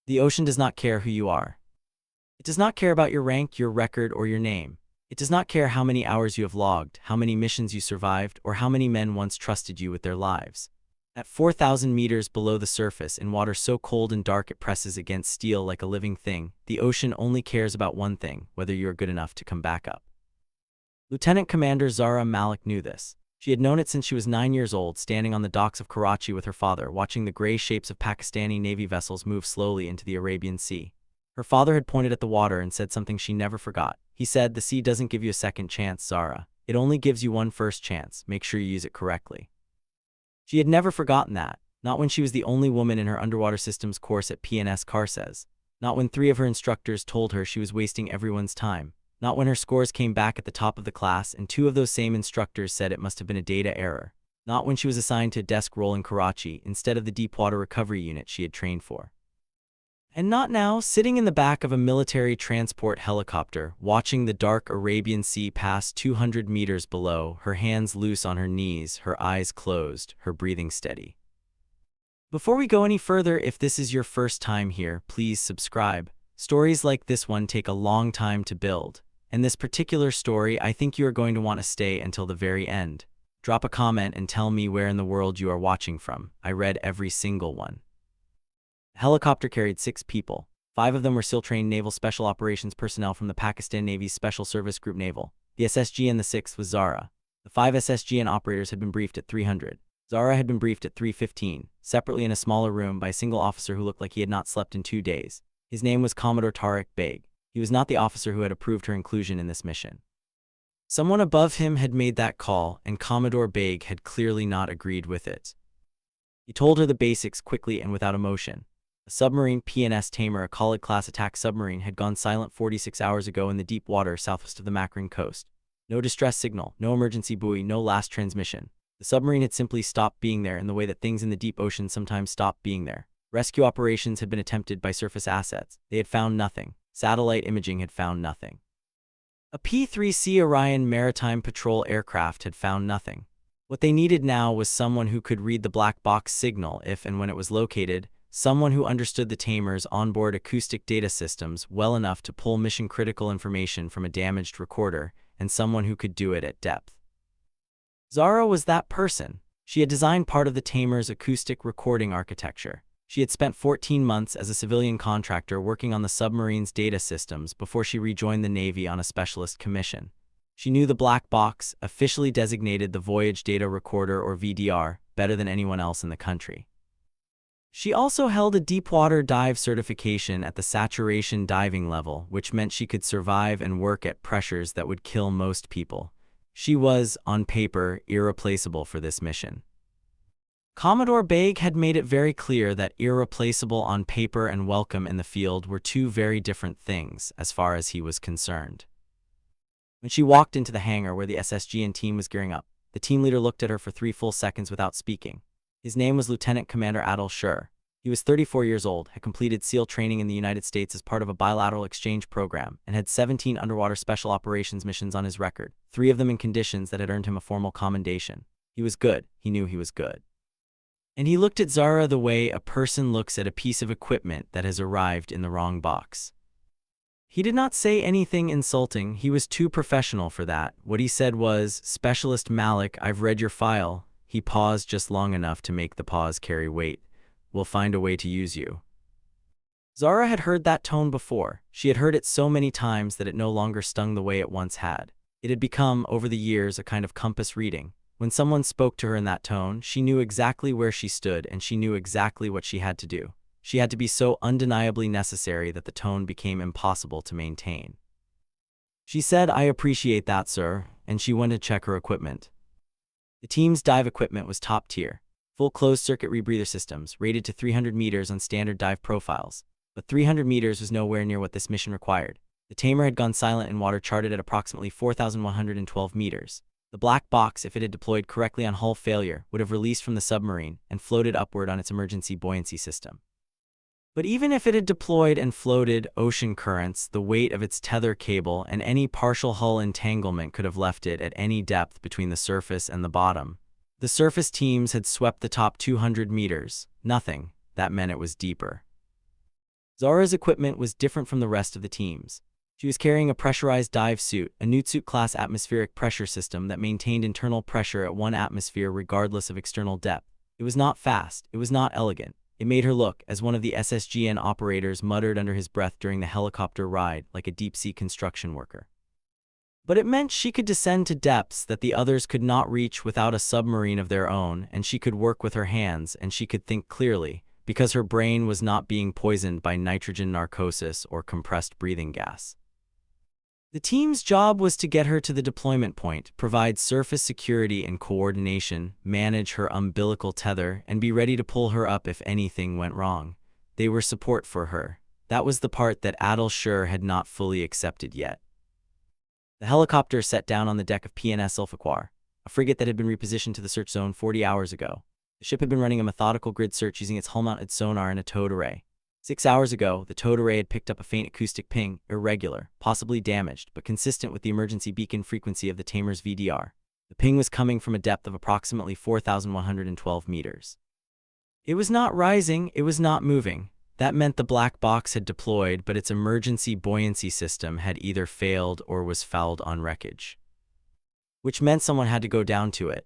The ocean does not care who you are. It does not care about your rank, your record, or your name. It does not care how many hours you have logged, how many missions you survived, or how many men once trusted you with their lives. At 4,000 meters below the surface, in water so cold and dark it presses against steel like a living thing, the ocean only cares about one thing: whether you are good enough to come back up. Lieutenant Commander Zara Malik knew this. She had known it since she was 9 years old, standing on the docks of Karachi with her father, watching the gray shapes of Pakistani Navy vessels move slowly into the Arabian Sea. Her father had pointed at the water and said something she never forgot. He said, "The sea doesn't give you a second chance, Zara. It only gives you one first chance. Make sure you use it correctly." She had never forgotten that, not when she was the only woman in her underwater systems course at PNS Carses, not when 3 of her instructors told her she was wasting everyone's time, not when her scores came back at the top of the class and 2 of those same instructors said it must have been a data error, not when she was assigned to a desk role in Karachi instead of the deepwater recovery unit she had trained for. And not now, sitting in the back of a military transport helicopter, watching the dark Arabian Sea pass 200 meters below, her hands loose on her knees, her eyes closed, her breathing steady. Before we go any further, if this is your first time here, please subscribe. Stories like this one take a long time to build, and this particular story, I think you are going to want to stay until the very end. Drop a comment and tell me where in the world you are watching from. I read every single one. The helicopter carried 6 people. 5 of them were SEAL-trained Naval Special Operations personnel from the Pakistan Navy's Special Service Group Naval, the SSG, and the 6th was Zara. The 5 SSGN operators had been briefed at 300. Zara had been briefed at 3:15, separately in a smaller room by a single officer who looked like he had not slept in 2 days. His name was Commodore Tariq Beg. He was not the officer who had approved her inclusion in this mission. Someone above him had made that call, and Commodore Beg had clearly not agreed with it. He told her the basics quickly and without emotion. A submarine, PNS Tamer, a Khalid-class attack submarine, had gone silent 46 hours ago in the deep water southwest of the Makran coast. No distress signal, no emergency buoy, no last transmission. The submarine had simply stopped being there in the way that things in the deep ocean sometimes stop being there. Rescue operations had been attempted by surface assets. They had found nothing. Satellite imaging had found nothing. A P-3C Orion maritime patrol aircraft had found nothing. What they needed now was someone who could read the black box signal if and when it was located, someone who understood the Tamer's onboard acoustic data systems well enough to pull mission-critical information from a damaged recorder, and someone who could do it at depth. Zara was that person. She had designed part of the Tamer's acoustic recording architecture. She had spent 14 months as a civilian contractor working on the submarine's data systems before she rejoined the Navy on a specialist commission. She knew the black box, officially designated the Voyage Data Recorder or VDR, better than anyone else in the country. She also held a deepwater dive certification at the saturation diving level, which meant she could survive and work at pressures that would kill most people. She was, on paper, irreplaceable for this mission. Commodore Beg had made it very clear that irreplaceable on paper and welcome in the field were 2 very different things as far as he was concerned. When she walked into the hangar where the SSGN team was gearing up, the team leader looked at her for 3 full seconds without speaking. His name was Lieutenant Commander Adil Shur. He was 34 years old, had completed SEAL training in the United States as part of a bilateral exchange program, and had 17 underwater special operations missions on his record, 3 of them in conditions that had earned him a formal commendation. He was good. He knew he was good. And he looked at Zara the way a person looks at a piece of equipment that has arrived in the wrong box. He did not say anything insulting. He was too professional for that. What he said was, "Specialist Malik, I've read your file." He paused just long enough to make the pause carry weight. "We'll find a way to use you." Zara had heard that tone before. She had heard it so many times that it no longer stung the way it once had. It had become, over the years, a kind of compass reading. When someone spoke to her in that tone, she knew exactly where she stood and she knew exactly what she had to do. She had to be so undeniably necessary that the tone became impossible to maintain. She said, "I appreciate that, sir," and she went to check her equipment. The team's dive equipment was top tier. Full closed-circuit rebreather systems, rated to 300 meters on standard dive profiles. But 300 meters was nowhere near what this mission required. The Tamer had gone silent in water charted at approximately 4,112 meters. The black box, if it had deployed correctly on hull failure, would have released from the submarine and floated upward on its emergency buoyancy system. But even if it had deployed and floated, ocean currents, the weight of its tether cable, and any partial hull entanglement could have left it at any depth between the surface and the bottom. The surface teams had swept the top 200 meters. Nothing. That meant it was deeper. Zara's equipment was different from the rest of the team's. She was carrying a pressurized dive suit, a Newtsuit-class atmospheric pressure system that maintained internal pressure at 1 atmosphere regardless of external depth. It was not fast, it was not elegant. It made her look, as one of the SSGN operators muttered under his breath during the helicopter ride, like a deep-sea construction worker. But it meant she could descend to depths that the others could not reach without a submarine of their own, and she could work with her hands, and she could think clearly, because her brain was not being poisoned by nitrogen narcosis or compressed breathing gas. The team's job was to get her to the deployment point, provide surface security and coordination, manage her umbilical tether, and be ready to pull her up if anything went wrong. They were support for her. That was the part that Adil Shur had not fully accepted yet. The helicopter set down on the deck of PNS Ulfaquar, a frigate that had been repositioned to the search zone 40 hours ago. The ship had been running a methodical grid search using its hull-mounted sonar and a towed array. 6 hours ago, the towed array had picked up a faint acoustic ping, irregular, possibly damaged, but consistent with the emergency beacon frequency of the Tamer's VDR. The ping was coming from a depth of approximately 4,112 meters. It was not rising, it was not moving. That meant the black box had deployed, but its emergency buoyancy system had either failed or was fouled on wreckage, which meant someone had to go down to it.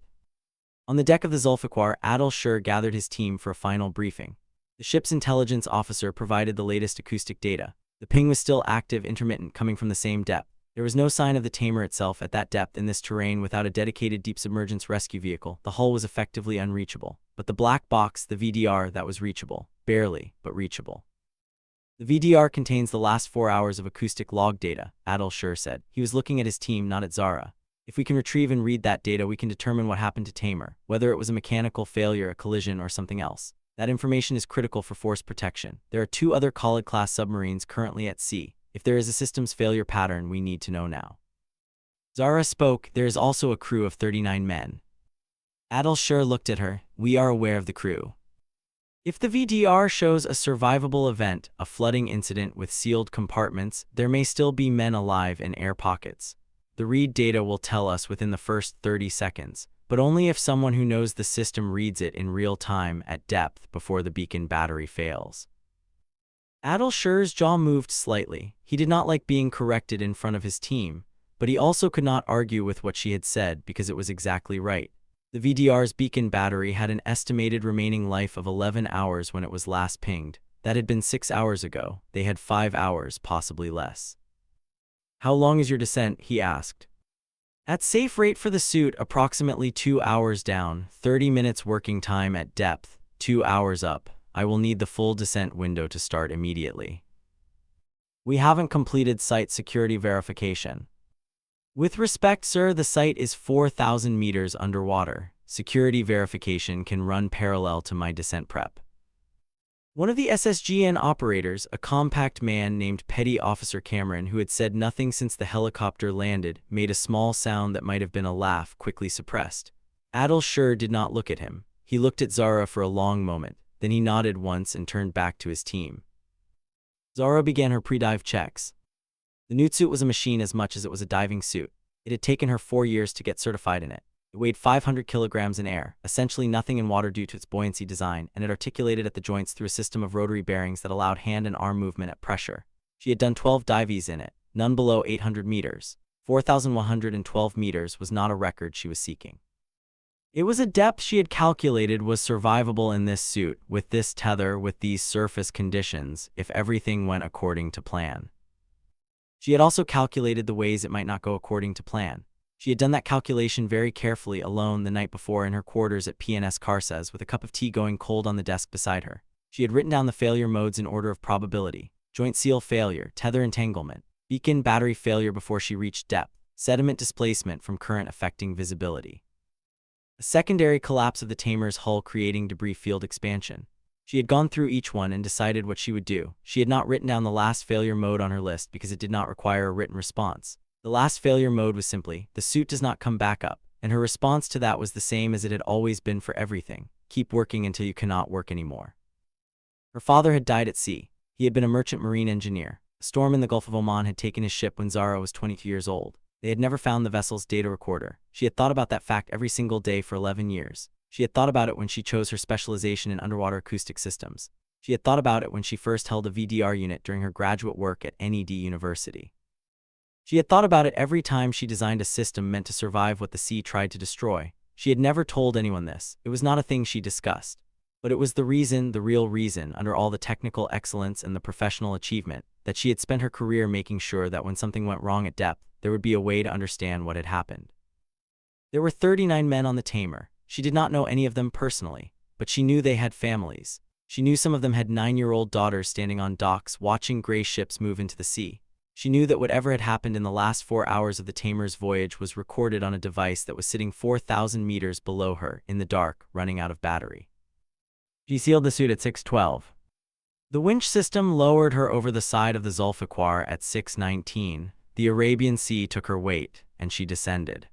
On the deck of the Zulfiqar, Adil Shur gathered his team for a final briefing. The ship's intelligence officer provided the latest acoustic data. The ping was still active, intermittent, coming from the same depth. There was no sign of the Tamer itself at that depth in this terrain without a dedicated deep submergence rescue vehicle. The hull was effectively unreachable. But the black box, the VDR, that was reachable. Barely, but reachable. The VDR contains the last 4 hours of acoustic log data, Adil Shur said. He was looking at his team, not at Zara. If we can retrieve and read that data, we can determine what happened to Tamer, whether it was a mechanical failure, a collision, or something else. That information is critical for force protection. There are 2 other Khalid-class submarines currently at sea. If there is a systems failure pattern, we need to know now. Zara spoke. There is also a crew of 39 men. Adil Shur looked at her. We are aware of the crew. If the VDR shows a survivable event, a flooding incident with sealed compartments, there may still be men alive in air pockets. The read data will tell us within the first 30 seconds. But only if someone who knows the system reads it in real time at depth before the beacon battery fails. Adil Shur's jaw moved slightly. He did not like being corrected in front of his team, but he also could not argue with what she had said because it was exactly right. The VDR's beacon battery had an estimated remaining life of 11 hours when it was last pinged. That had been 6 hours ago. They had 5 hours, possibly less. How long is your descent? He asked. At safe rate for the suit, approximately 2 hours down, 30 minutes working time at depth, 2 hours up. I will need the full descent window to start immediately. We haven't completed site security verification. With respect, sir, the site is 4,000 meters underwater. Security verification can run parallel to my descent prep. One of the SSGN operators, a compact man named Petty Officer Cameron, who had said nothing since the helicopter landed, made a small sound that might have been a laugh, quickly suppressed. Adil Shur did not look at him. He looked at Zara for a long moment. Then he nodded once and turned back to his team. Zara began her pre-dive checks. The nude suit was a machine as much as it was a diving suit. It had taken her 4 years to get certified in it. It weighed 500 kilograms in air, essentially nothing in water due to its buoyancy design, and it articulated at the joints through a system of rotary bearings that allowed hand and arm movement at pressure. She had done 12 dives in it, none below 800 meters. 4,112 meters was not a record she was seeking. It was a depth she had calculated was survivable in this suit, with this tether, with these surface conditions, if everything went according to plan. She had also calculated the ways it might not go according to plan. She had done that calculation very carefully alone the night before in her quarters at PNS Karsaz with a cup of tea going cold on the desk beside her. She had written down the failure modes in order of probability: joint seal failure, tether entanglement, beacon battery failure before she reached depth, sediment displacement from current affecting visibility, a secondary collapse of the Tamer's hull creating debris field expansion. She had gone through each one and decided what she would do. She had not written down the last failure mode on her list because it did not require a written response. The last failure mode was simply, the suit does not come back up, and her response to that was the same as it had always been for everything: keep working until you cannot work anymore. Her father had died at sea. He had been a merchant marine engineer. A storm in the Gulf of Oman had taken his ship when Zara was 22 years old. They had never found the vessel's data recorder. She had thought about that fact every single day for 11 years. She had thought about it when she chose her specialization in underwater acoustic systems. She had thought about it when she first held a VDR unit during her graduate work at NED University. She had thought about it every time she designed a system meant to survive what the sea tried to destroy. She had never told anyone this. It was not a thing she discussed. But it was the reason, the real reason, under all the technical excellence and the professional achievement, that she had spent her career making sure that when something went wrong at depth, there would be a way to understand what had happened. There were 39 men on the Tamer. She did not know any of them personally, but she knew they had families. She knew some of them had 9-year-old daughters standing on docks watching gray ships move into the sea. She knew that whatever had happened in the last 4 hours of the Tamer's voyage was recorded on a device that was sitting 4,000 meters below her, in the dark, running out of battery. She sealed the suit at 6:12. The winch system lowered her over the side of the Zulfiqar at 6:19. The Arabian Sea took her weight, and she descended.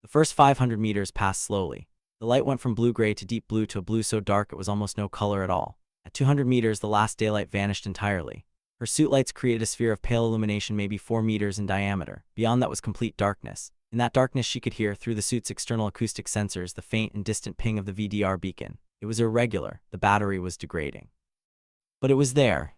The first 500 meters passed slowly. The light went from blue-gray to deep blue to a blue so dark it was almost no color at all. At 200 meters, the last daylight vanished entirely. Her suit lights created a sphere of pale illumination maybe 4 meters in diameter. Beyond that was complete darkness. In that darkness she could hear, through the suit's external acoustic sensors, the faint and distant ping of the VDR beacon. It was irregular. The battery was degrading. But it was there.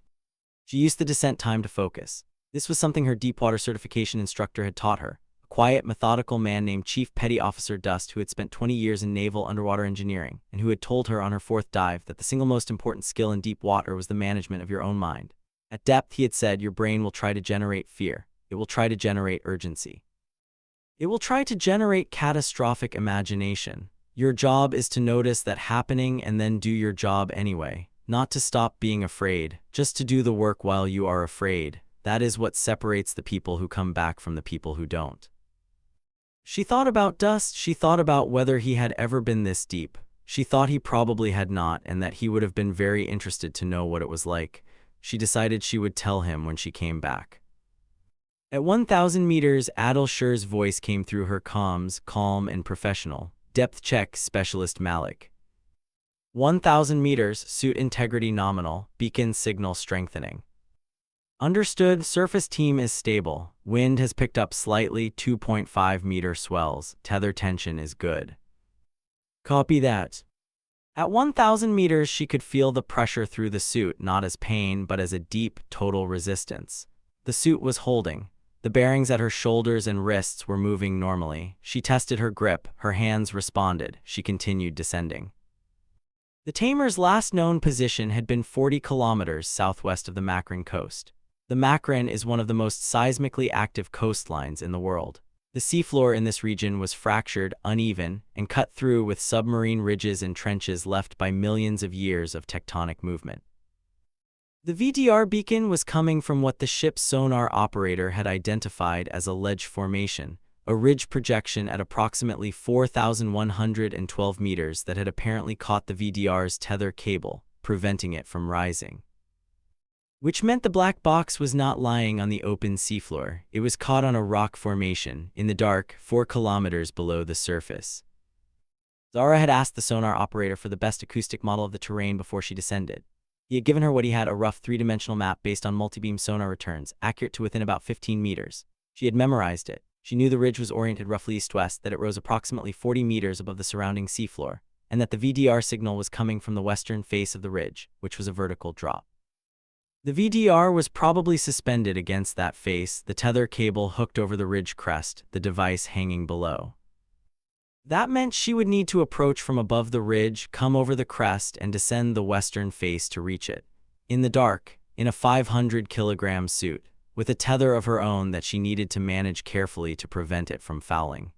She used the descent time to focus. This was something her deepwater certification instructor had taught her. A quiet, methodical man named Chief Petty Officer Dust, who had spent 20 years in naval underwater engineering, and who had told her on her 4th dive that the single most important skill in deep water was the management of your own mind. At depth, he had said, your brain will try to generate fear. It will try to generate urgency. It will try to generate catastrophic imagination. Your job is to notice that happening and then do your job anyway. Not to stop being afraid, just to do the work while you are afraid. That is what separates the people who come back from the people who don't. She thought about Dust. She thought about whether he had ever been this deep. She thought he probably had not, and that he would have been very interested to know what it was like. She decided she would tell him when she came back. At 1,000 meters, Adil Shur's voice came through her comms, calm and professional. Depth check, Specialist Malik. 1,000 meters, suit integrity nominal, beacon signal strengthening. Understood, surface team is stable. Wind has picked up slightly, 2.5 meter swells. Tether tension is good. Copy that. At 1,000 meters, she could feel the pressure through the suit, not as pain, but as a deep, total resistance. The suit was holding. The bearings at her shoulders and wrists were moving normally. She tested her grip. Her hands responded. She continued descending. The Tamer's last known position had been 40 kilometers southwest of the Makran coast. The Makran is one of the most seismically active coastlines in the world. The seafloor in this region was fractured, uneven, and cut through with submarine ridges and trenches left by millions of years of tectonic movement. The VDR beacon was coming from what the ship's sonar operator had identified as a ledge formation, a ridge projection at approximately 4,112 meters that had apparently caught the VDR's tether cable, preventing it from rising. Which meant the black box was not lying on the open seafloor. It was caught on a rock formation, in the dark, 4 kilometers below the surface. Zara had asked the sonar operator for the best acoustic model of the terrain before she descended. He had given her what he had, a rough 3-dimensional map based on multibeam sonar returns, accurate to within about 15 meters. She had memorized it. She knew the ridge was oriented roughly east-west, that it rose approximately 40 meters above the surrounding seafloor, and that the VDR signal was coming from the western face of the ridge, which was a vertical drop. The VDR was probably suspended against that face, the tether cable hooked over the ridge crest, the device hanging below. That meant she would need to approach from above the ridge, come over the crest, and descend the western face to reach it. In the dark, in a 500-kilogram suit, with a tether of her own that she needed to manage carefully to prevent it from fouling.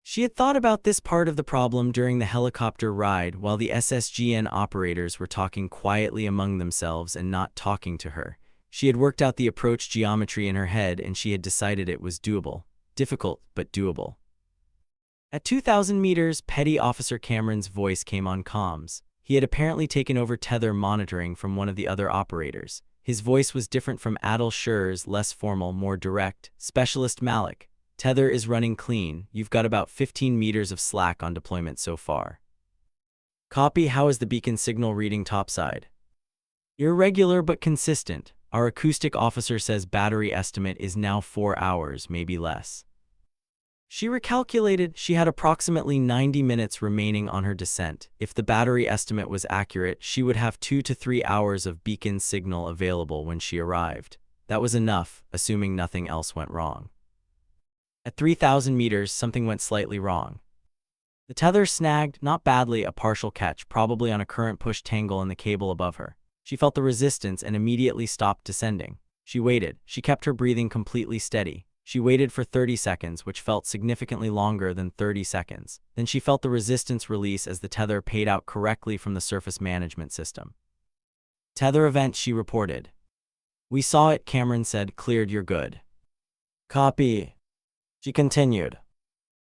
She had thought about this part of the problem during the helicopter ride while the SSGN operators were talking quietly among themselves and not talking to her. She had worked out the approach geometry in her head and she had decided it was doable. Difficult, but doable. At 2,000 meters, Petty Officer Cameron's voice came on comms. He had apparently taken over tether monitoring from one of the other operators. His voice was different from Adil Shur's, less formal, more direct. Specialist Malik. Tether is running clean. You've got about 15 meters of slack on deployment so far. Copy. How is the beacon signal reading topside? Irregular but consistent. Our acoustic officer says battery estimate is now 4 hours, maybe less. She recalculated she had approximately 90 minutes remaining on her descent. If the battery estimate was accurate, she would have 2 to 3 hours of beacon signal available when she arrived. That was enough, assuming nothing else went wrong. At 3,000 meters, something went slightly wrong. The tether snagged, not badly, a partial catch, probably on a current-push tangle in the cable above her. She felt the resistance and immediately stopped descending. She waited. She kept her breathing completely steady. She waited for 30 seconds, which felt significantly longer than 30 seconds. Then she felt the resistance release as the tether paid out correctly from the surface management system. Tether event, she reported. We saw it, Cameron said. Cleared, you're good. Copy. She continued.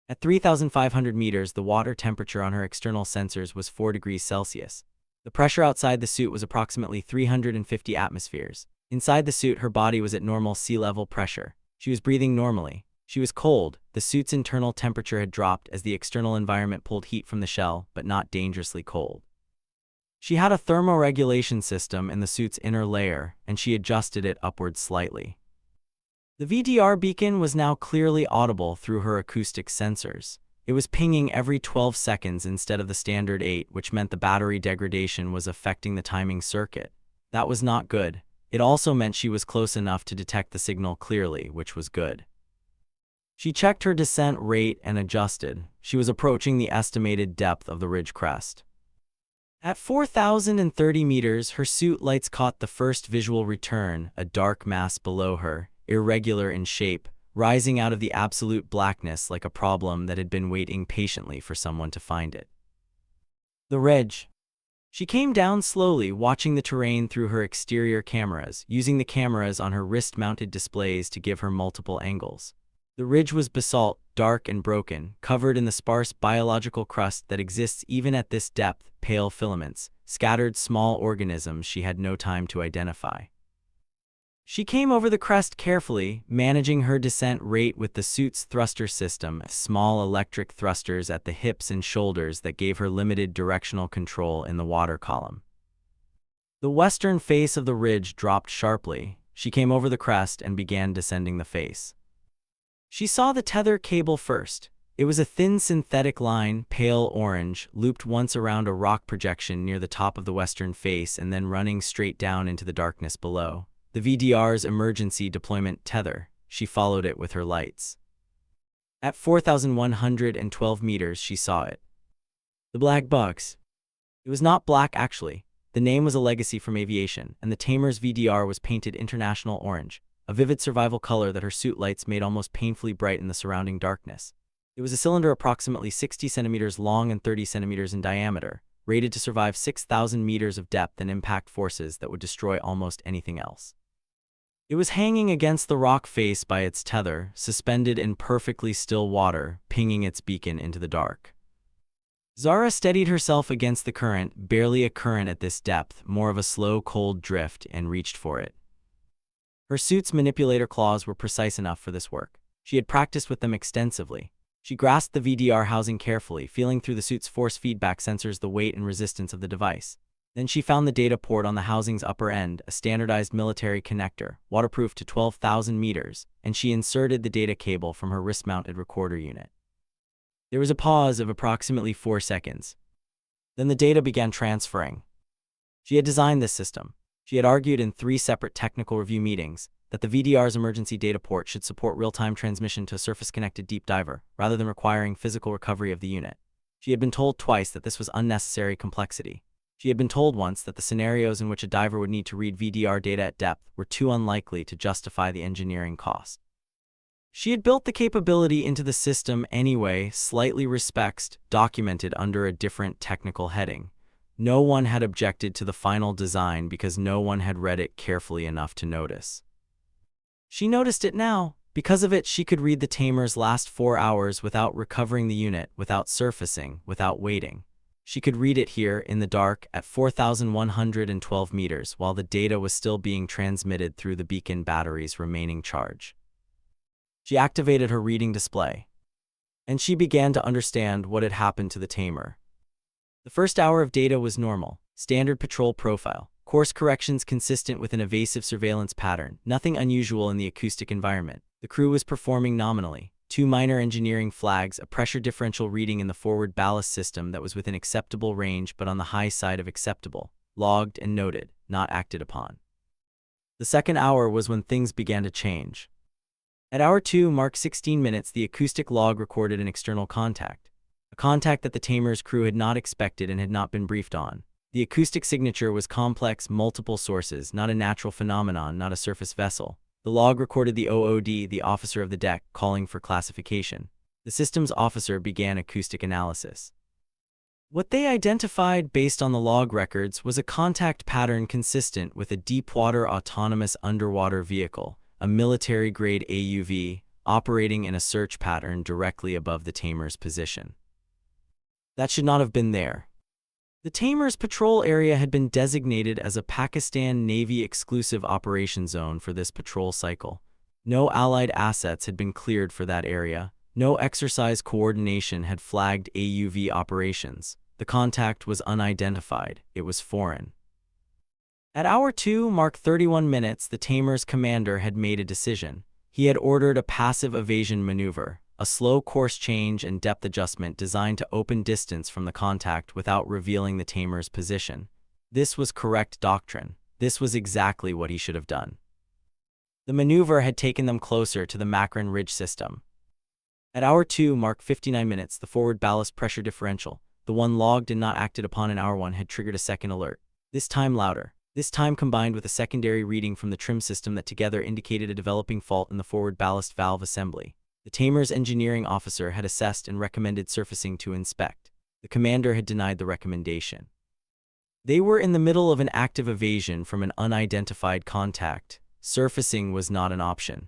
At 3,500 meters, the water temperature on her external sensors was 4 degrees Celsius. The pressure outside the suit was approximately 350 atmospheres. Inside the suit, her body was at normal sea level pressure. She was breathing normally. She was cold. The suit's internal temperature had dropped as the external environment pulled heat from the shell, but not dangerously cold. She had a thermoregulation system in the suit's inner layer, and she adjusted it upward slightly. The VDR beacon was now clearly audible through her acoustic sensors. It was pinging every 12 seconds instead of the standard 8, which meant the battery degradation was affecting the timing circuit. That was not good. It also meant she was close enough to detect the signal clearly, which was good. She checked her descent rate and adjusted. She was approaching the estimated depth of the ridge crest. At 4,030 meters, her suit lights caught the first visual return, a dark mass below her, irregular in shape, rising out of the absolute blackness like a problem that had been waiting patiently for someone to find it. The ridge. She came down slowly, watching the terrain through her exterior cameras, using the cameras on her wrist-mounted displays to give her multiple angles. The ridge was basalt, dark and broken, covered in the sparse biological crust that exists even at this depth, pale filaments, scattered small organisms she had no time to identify. She came over the crest carefully, managing her descent rate with the suit's thruster system, small electric thrusters at the hips and shoulders that gave her limited directional control in the water column. The western face of the ridge dropped sharply. She came over the crest and began descending the face. She saw the tether cable first. It was a thin synthetic line, pale orange, looped once around a rock projection near the top of the western face and then running straight down into the darkness below. The VDR's emergency deployment tether. She followed it with her lights. At 4,112 meters, she saw it. The black box. It was not black, actually. The name was a legacy from aviation, and the Tamer's VDR was painted international orange, a vivid survival color that her suit lights made almost painfully bright in the surrounding darkness. It was a cylinder approximately 60 centimeters long and 30 centimeters in diameter, rated to survive 6,000 meters of depth and impact forces that would destroy almost anything else. It was hanging against the rock face by its tether, suspended in perfectly still water, pinging its beacon into the dark. Zara steadied herself against the current, barely a current at this depth, more of a slow, cold drift, and reached for it. Her suit's manipulator claws were precise enough for this work. She had practiced with them extensively. She grasped the VDR housing carefully, feeling through the suit's force feedback sensors the weight and resistance of the device. Then she found the data port on the housing's upper end, a standardized military connector, waterproof to 12,000 meters, and she inserted the data cable from her wrist-mounted recorder unit. There was a pause of approximately 4 seconds. Then the data began transferring. She had designed this system. She had argued in 3 separate technical review meetings that the VDR's emergency data port should support real-time transmission to a surface-connected deep diver, rather than requiring physical recovery of the unit. She had been told twice that this was unnecessary complexity. She had been told once that the scenarios in which a diver would need to read VDR data at depth were too unlikely to justify the engineering cost. She had built the capability into the system anyway, slightly respects, documented under a different technical heading. No one had objected to the final design because no one had read it carefully enough to notice. She noticed it now. Because of it, she could read the Tamer's last 4 hours without recovering the unit, without surfacing, without waiting. She could read it here, in the dark, at 4,112 meters, while the data was still being transmitted through the beacon battery's remaining charge. She activated her reading display, and she began to understand what had happened to the Tamer. The first hour of data was normal, standard patrol profile, course corrections consistent with an evasive surveillance pattern, nothing unusual in the acoustic environment. The crew was performing nominally. Two minor engineering flags, a pressure differential reading in the forward ballast system that was within acceptable range but on the high side of acceptable, logged and noted, not acted upon. The second hour was when things began to change. At hour 2 marked 16 minutes, the acoustic log recorded an external contact. A contact that the Tamer's crew had not expected and had not been briefed on. The acoustic signature was complex, multiple sources, not a natural phenomenon, not a surface vessel. The log recorded the OOD, the officer of the deck, calling for classification. The systems officer began acoustic analysis. What they identified based on the log records was a contact pattern consistent with a deepwater autonomous underwater vehicle, a military-grade AUV, operating in a search pattern directly above the Tamer's position. That should not have been there. The Tamer's patrol area had been designated as a Pakistan Navy exclusive operation zone for this patrol cycle. No Allied assets had been cleared for that area. No exercise coordination had flagged AUV operations. The contact was unidentified. It was foreign. At hour 2 marked 31 minutes, the Tamer's commander had made a decision. He had ordered a passive evasion maneuver, a slow course change and depth adjustment designed to open distance from the contact without revealing the Tamer's position. This was correct doctrine. This was exactly what he should have done. The maneuver had taken them closer to the Makran Ridge system. At hour 2 marked 59 minutes, the forward ballast pressure differential, the one logged and not acted upon in hour 1, had triggered a second alert. This time louder. This time combined with a secondary reading from the trim system that together indicated a developing fault in the forward ballast valve assembly. The Tamer's engineering officer had assessed and recommended surfacing to inspect. The commander had denied the recommendation. They were in the middle of an active evasion from an unidentified contact. Surfacing was not an option.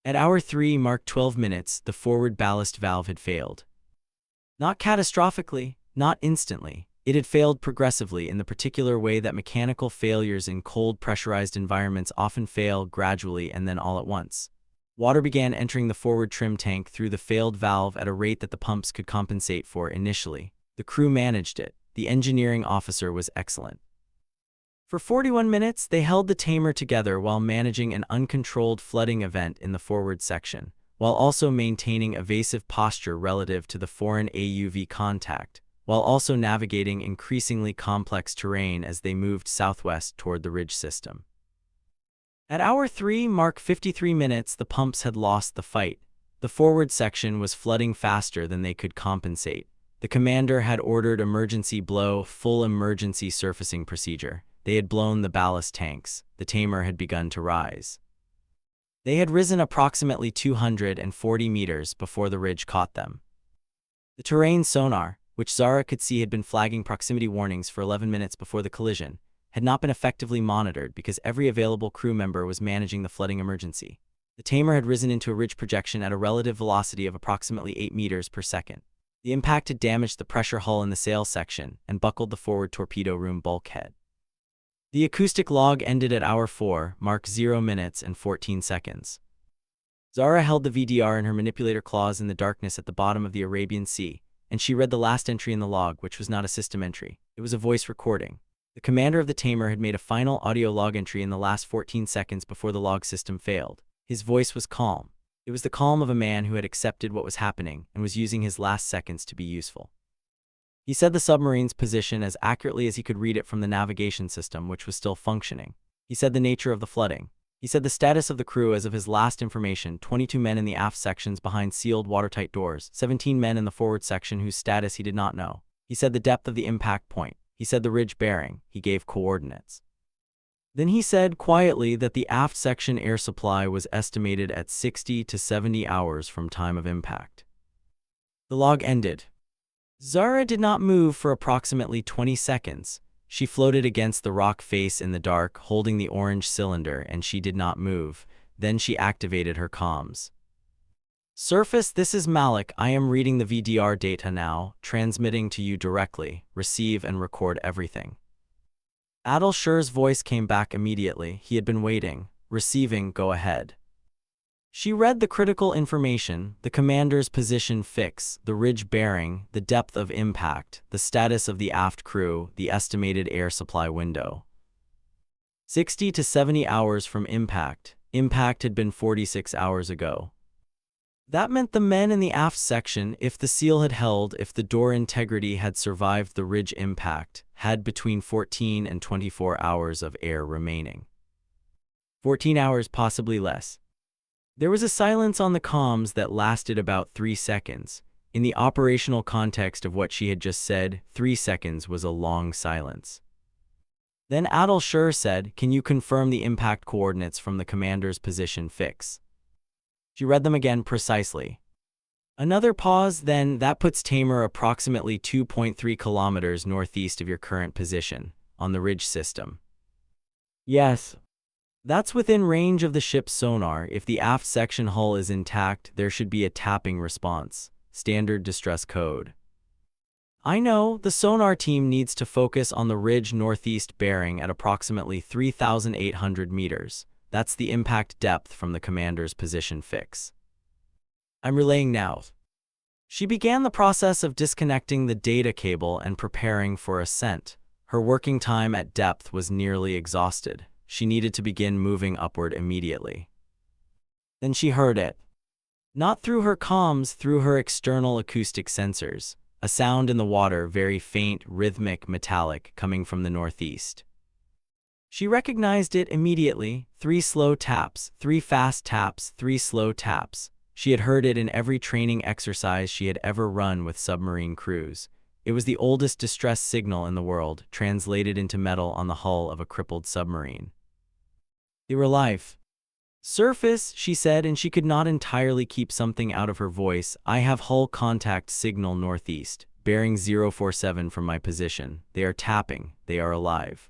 At hour 3 marked 12 minutes, the forward ballast valve had failed. Not catastrophically, not instantly. It had failed progressively in the particular way that mechanical failures in cold pressurized environments often fail gradually and then all at once. Water began entering the forward trim tank through the failed valve at a rate that the pumps could compensate for initially. The crew managed it. The engineering officer was excellent. For 41 minutes, they held the Tamer together while managing an uncontrolled flooding event in the forward section, while also maintaining evasive posture relative to the foreign AUV contact, while also navigating increasingly complex terrain as they moved southwest toward the ridge system. At hour 3 marked 53 minutes, the pumps had lost the fight. The forward section was flooding faster than they could compensate. The commander had ordered emergency blow, full emergency surfacing procedure. They had blown the ballast tanks. The Tamer had begun to rise. They had risen approximately 240 meters before the ridge caught them. The terrain sonar, which Zara could see had been flagging proximity warnings for 11 minutes before the collision, had not been effectively monitored because every available crew member was managing the flooding emergency. The Tamer had risen into a ridge projection at a relative velocity of approximately 8 meters per second. The impact had damaged the pressure hull in the sail section and buckled the forward torpedo room bulkhead. The acoustic log ended at hour 4, marked 0 minutes and 14 seconds. Zara held the VDR in her manipulator claws in the darkness at the bottom of the Arabian Sea, and she read the last entry in the log, which was not a system entry. It was a voice recording. The commander of the Tamer had made a final audio log entry in the last 14 seconds before the log system failed. His voice was calm. It was the calm of a man who had accepted what was happening and was using his last seconds to be useful. He said the submarine's position as accurately as he could read it from the navigation system, which was still functioning. He said the nature of the flooding. He said the status of the crew as of his last information: 22 men in the aft sections behind sealed watertight doors, 17 men in the forward section whose status he did not know. He said the depth of the impact point. He said the ridge bearing. He gave coordinates. Then he said quietly that the aft section air supply was estimated at 60 to 70 hours from time of impact. The log ended. Zara did not move for approximately 20 seconds. She floated against the rock face in the dark, holding the orange cylinder, and she did not move. Then she activated her comms. Surface, this is Malik. I am reading the VDR data now, transmitting to you directly. Receive and record everything. Adil Shur's voice came back immediately. He had been waiting. Receiving, go ahead. She read the critical information: the commander's position fix, the ridge bearing, the depth of impact, the status of the aft crew, the estimated air supply window. 60 to 70 hours from impact. Impact had been 46 hours ago. That meant the men in the aft section, if the seal had held, if the door integrity had survived the ridge impact, had between 14 and 24 hours of air remaining. 14 hours, possibly less. There was a silence on the comms that lasted about 3 seconds. In the operational context of what she had just said, 3 seconds was a long silence. Then Adil Shur said, "Can you confirm the impact coordinates from the commander's position fix?" She read them again precisely. Another pause, then, "That puts Tamer approximately 2.3 kilometers northeast of your current position, on the ridge system." "Yes. That's within range of the ship's sonar. If the aft section hull is intact, there should be a tapping response. Standard distress code." "I know, the sonar team needs to focus on the ridge northeast bearing at approximately 3,800 meters. That's the impact depth from the commander's position fix." "I'm relaying now." She began the process of disconnecting the data cable and preparing for ascent. Her working time at depth was nearly exhausted. She needed to begin moving upward immediately. Then she heard it. Not through her comms, through her external acoustic sensors. A sound in the water, very faint, rhythmic, metallic, coming from the northeast. She recognized it immediately. 3 slow taps, 3 fast taps, 3 slow taps. She had heard it in every training exercise she had ever run with submarine crews. It was the oldest distress signal in the world, translated into metal on the hull of a crippled submarine. They were alive. "Surface," she said, and she could not entirely keep something out of her voice. "I have hull contact signal northeast, bearing 047 from my position. They are tapping. They are alive."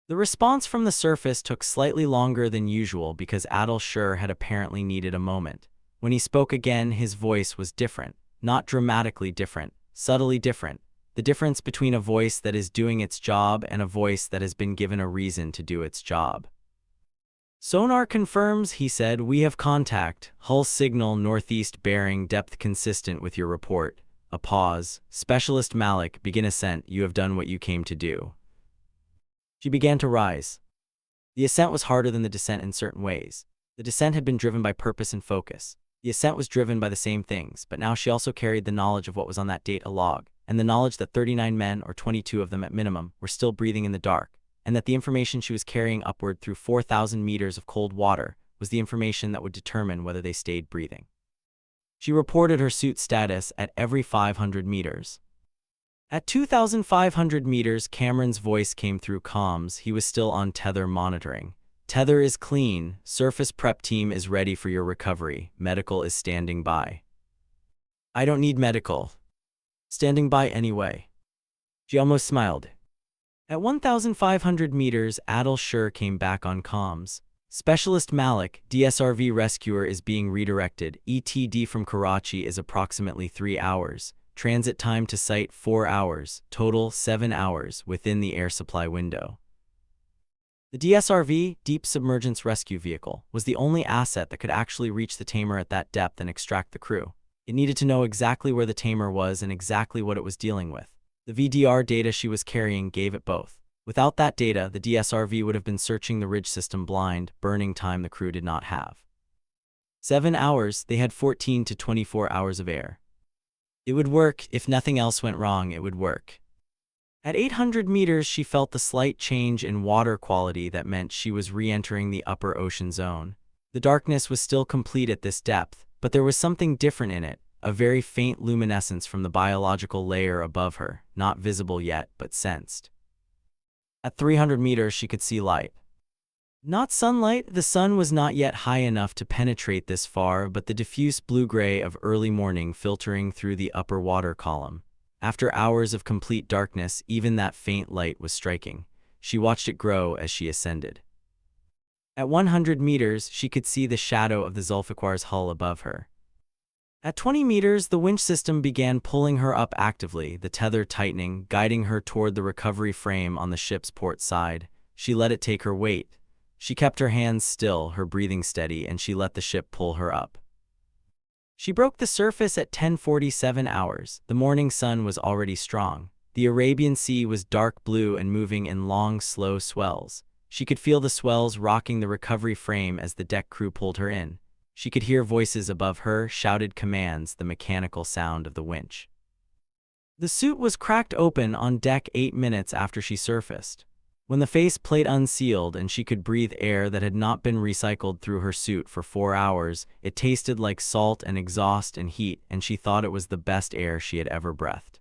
The response from the surface took slightly longer than usual because Adil Shur had apparently needed a moment. When he spoke again, his voice was different. Not dramatically different, subtly different. The difference between a voice that is doing its job and a voice that has been given a reason to do its job. "Sonar confirms," he said. "We have contact. Hull signal northeast bearing, depth consistent with your report." A pause. "Specialist Malik, begin ascent. You have done what you came to do." She began to rise. The ascent was harder than the descent in certain ways. The descent had been driven by purpose and focus. The ascent was driven by the same things, but now she also carried the knowledge of what was on that data log, and the knowledge that 39 men, or 22 of them at minimum, were still breathing in the dark, and that the information she was carrying upward through 4,000 meters of cold water was the information that would determine whether they stayed breathing. She reported her suit status at every 500 meters. At 2,500 meters, Cameron's voice came through comms. He was still on tether monitoring. "Tether is clean. Surface prep team is ready for your recovery. Medical is standing by." "I don't need medical." "Standing by anyway." She almost smiled. At 1,500 meters, Adil Shur came back on comms. "Specialist Malik, DSRV rescuer is being redirected. ETD from Karachi is approximately 3 hours. Transit time to site 4 hours, total 7 hours within the air supply window." The DSRV, Deep Submergence Rescue Vehicle, was the only asset that could actually reach the Tamer at that depth and extract the crew. It needed to know exactly where the Tamer was and exactly what it was dealing with. The VDR data she was carrying gave it both. Without that data, the DSRV would have been searching the ridge system blind, burning time the crew did not have. 7 hours, they had 14 to 24 hours of air. It would work. If nothing else went wrong, it would work. At 800 meters, she felt the slight change in water quality that meant she was re-entering the upper ocean zone. The darkness was still complete at this depth, but there was something different in it, a very faint luminescence from the biological layer above her, not visible yet, but sensed. At 300 meters, she could see light. Not sunlight, the sun was not yet high enough to penetrate this far, but the diffuse blue-gray of early morning filtering through the upper water column. After hours of complete darkness, even that faint light was striking. She watched it grow as she ascended. At 100 meters, she could see the shadow of the Zulfiqar's hull above her. At 20 meters, the winch system began pulling her up actively, the tether tightening, guiding her toward the recovery frame on the ship's port side. She let it take her weight. She kept her hands still, her breathing steady, and she let the ship pull her up. She broke the surface at 10:47 hours. The morning sun was already strong. The Arabian Sea was dark blue and moving in long, slow swells. She could feel the swells rocking the recovery frame as the deck crew pulled her in. She could hear voices above her, shouted commands, the mechanical sound of the winch. The suit was cracked open on deck 8 minutes after she surfaced. When the face plate unsealed and she could breathe air that had not been recycled through her suit for 4 hours, it tasted like salt and exhaust and heat, and she thought it was the best air she had ever breathed.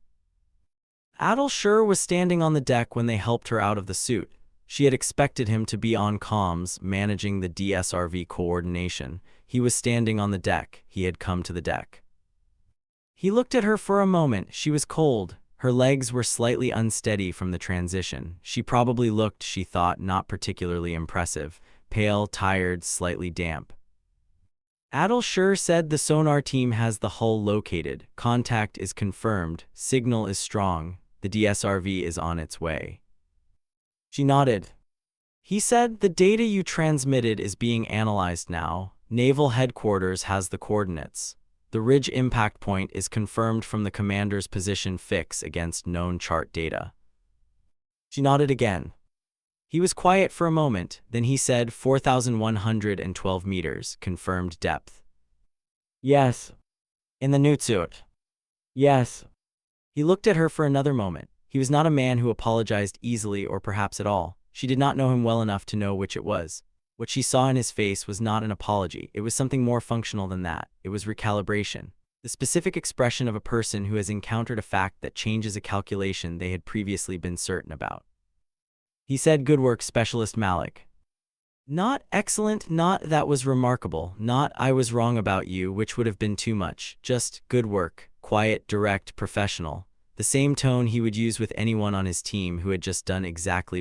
Adil Shur was standing on the deck when they helped her out of the suit. She had expected him to be on comms, managing the DSRV coordination. He was standing on the deck. He had come to the deck. He looked at her for a moment. She was cold. Her legs were slightly unsteady from the transition. She probably looked, she thought, not particularly impressive. Pale, tired, slightly damp. Adil Shur said the sonar team has the hull located. Contact is confirmed. Signal is strong. The DSRV is on its way. She nodded. He said, the data you transmitted is being analyzed now. Naval Headquarters has the coordinates. The ridge impact point is confirmed from the commander's position fix against known chart data. She nodded again. He was quiet for a moment, then he said 4,112 meters, confirmed depth. Yes. In the new suit. Yes. He looked at her for another moment. He was not a man who apologized easily or perhaps at all. She did not know him well enough to know which it was. What she saw in his face was not an apology. It was something more functional than that. It was recalibration. The specific expression of a person who has encountered a fact that changes a calculation they had previously been certain about. He said, good work, Specialist Malik. Not excellent, not that was remarkable, not I was wrong about you, which would have been too much. Just good work, quiet, direct, professional. The same tone he would use with anyone on his team who had just done exactly what